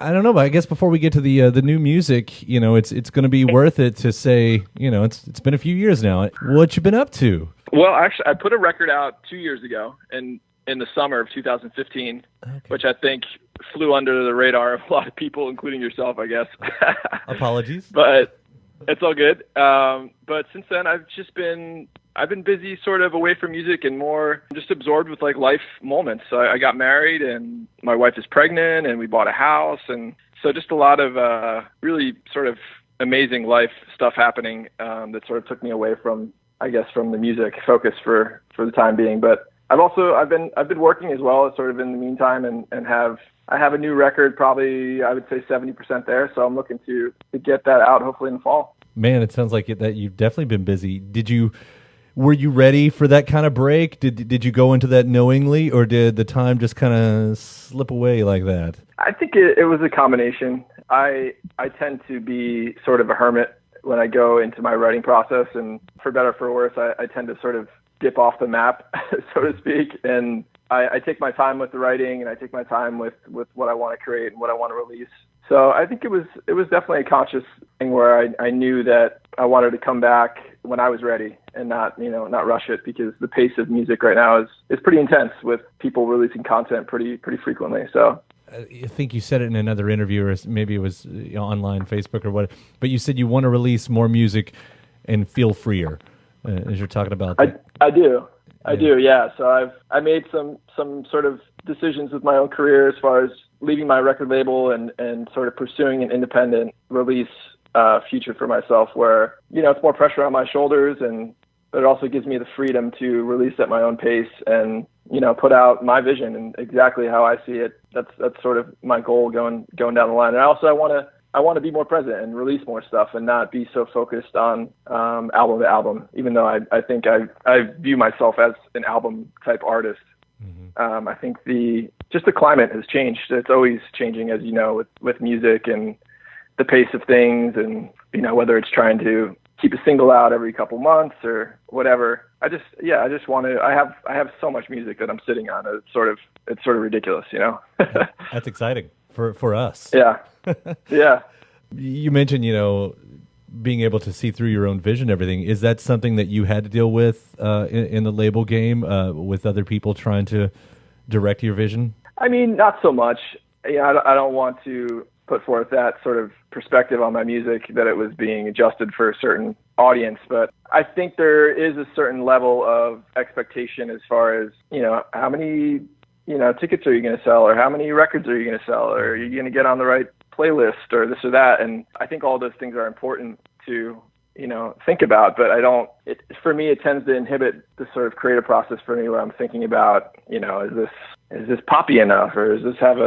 I don't know, but I guess before we get to the new music, it's going to be worth it to say, it's been a few years now. What you been up to? Well, actually, I put a record out 2 years ago in the summer of 2015, which I think flew under the radar of a lot of people, including yourself, I guess. Apologies. But it's all good. But since then, I've been busy sort of away from music and more just absorbed with like life moments. So I got married and my wife is pregnant and we bought a house. And so just a lot of really sort of amazing life stuff happening that sort of took me away from the music focus for the time being. But I've been working as well as sort of in the meantime and I have a new record, probably I would say 70% there. So I'm looking to get that out hopefully in the fall. Man, it sounds like that you've definitely been busy. Were you ready for that kind of break? Did you go into that knowingly, or did the time just kind of slip away like that? I think it was a combination. I tend to be sort of a hermit when I go into my writing process, and for better or for worse, I tend to sort of dip off the map, so to speak, and I take my time with the writing, and I take my time with what I want to create and what I want to release. So I think it was definitely a conscious thing where I knew that I wanted to come back when I was ready and not rush it, because the pace of music right now is pretty intense with people releasing content pretty frequently. So I think you said it in another interview, or maybe it was online, Facebook or what, but you said you want to release more music and feel freer as you're talking about that. I do. Yeah. So I made some sort of decisions with my own career as far as leaving my record label and sort of pursuing an independent release future for myself, where, it's more pressure on my shoulders, but it also gives me the freedom to release at my own pace and, put out my vision and exactly how I see it. That's sort of my goal going down the line. And also I want to be more present and release more stuff and not be so focused on album to album, even though I think I view myself as an album type artist. Mm-hmm. I think the climate has changed. It's always changing, as you know, with music and the pace of things, and whether it's trying to keep a single out every couple months or whatever. I just want to. I have so much music that I'm sitting on. It's sort of ridiculous, That's exciting for us. Yeah, yeah. You mentioned, being able to see through your own vision, everything. Is that something that you had to deal with in the label game with other people trying to direct your vision? I mean, not so much. I don't want to put forth that sort of perspective on my music that it was being adjusted for a certain audience, but I think there is a certain level of expectation as far as, how many, tickets are you going to sell, or how many records are you going to sell, or are you going to get on the right playlist or this or that. And I think all those things are important to, think about, but for me, it tends to inhibit the sort of creative process for me, where I'm thinking about, is this poppy enough, or does this have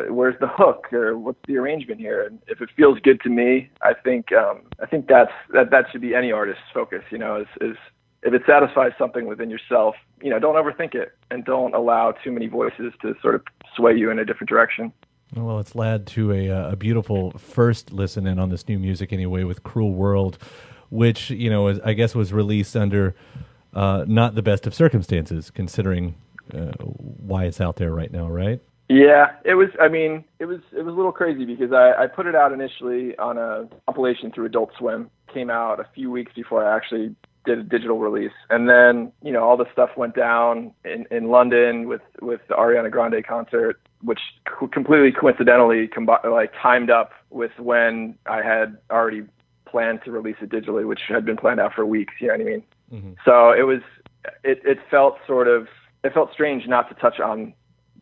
where's the hook, or what's the arrangement here? And if it feels good to me, I think that should be any artist's focus, is if it satisfies something within yourself, don't overthink it and don't allow too many voices to sort of sway you in a different direction. Well, it's led to a beautiful first listen in on this new music anyway, with Cruel World, which, I guess was released under not the best of circumstances, considering why it's out there right now, right? Yeah, it was a little crazy, because I put it out initially on a compilation through Adult Swim. Came out a few weeks before I actually did a digital release. And then, all the stuff went down in London with the Ariana Grande concert, which completely coincidentally timed up with when I had already planned to release it digitally, which had been planned out for weeks, you know what I mean? Mm-hmm. So it felt strange not to touch on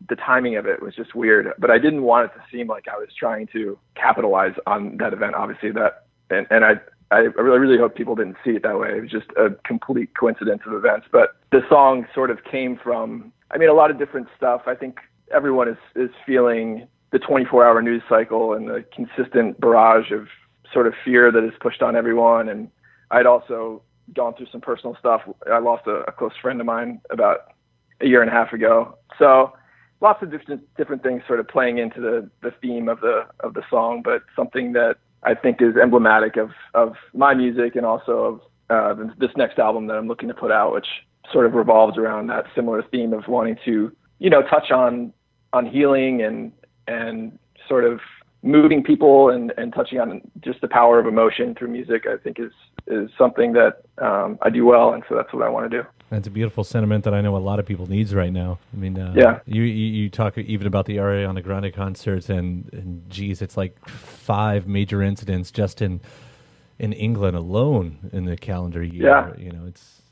the timing of it. It was just weird, but I didn't want it to seem like I was trying to capitalize on that event, obviously, and I really hope people didn't see it that way. It was just a complete coincidence of events. But the song sort of came from, a lot of different stuff. I think everyone is feeling the 24-hour news cycle and the consistent barrage of sort of fear that is pushed on everyone. And I'd also gone through some personal stuff. I lost a close friend of mine about a year and a half ago. So lots of different things sort of playing into the theme of the song, but something that I think is emblematic of my music, and also of this next album that I'm looking to put out, which sort of revolves around that similar theme of wanting to, touch on healing and sort of, moving people and touching on just the power of emotion through music, I think is something that I do well, and so that's what I want to do. That's a beautiful sentiment that I know a lot of people needs right now. I mean, you talk even about the Ariana Grande concerts, and geez, it's like 5 major incidents just in England alone in the calendar year. Yeah. You know, it's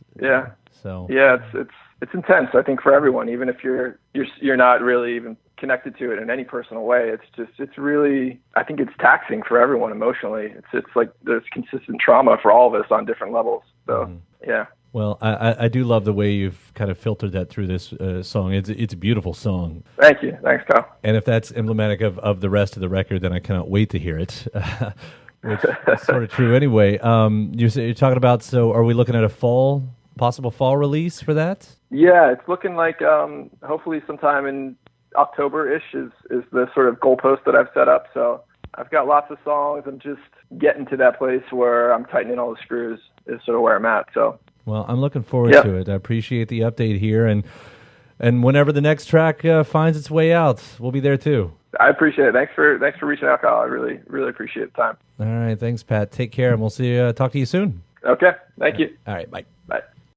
it's intense. I think for everyone, even if you're not really even connected to it in any personal way, it's really, I think it's taxing for everyone emotionally. It's like there's consistent trauma for all of us on different levels. So yeah. Well, I do love the way you've kind of filtered that through this song. It's a beautiful song. Thank you. Thanks, Kyle. And if that's emblematic of the rest of the record, then I cannot wait to hear it, which is sort of true anyway. You're talking about, so are we looking at a possible fall release for that? Yeah, it's looking like hopefully sometime in October-ish is the sort of goalpost that I've set up. So I've got lots of songs. I'm just getting to that place where I'm tightening all the screws is sort of where I'm at. So. Well, I'm looking forward to it. I appreciate the update here, and whenever the next track finds its way out, we'll be there too. I appreciate it. Thanks for reaching out, Kyle. I really, really appreciate the time. All right, thanks, Pat. Take care, and we'll talk to you soon. Okay, thank you. All right, bye. Bye.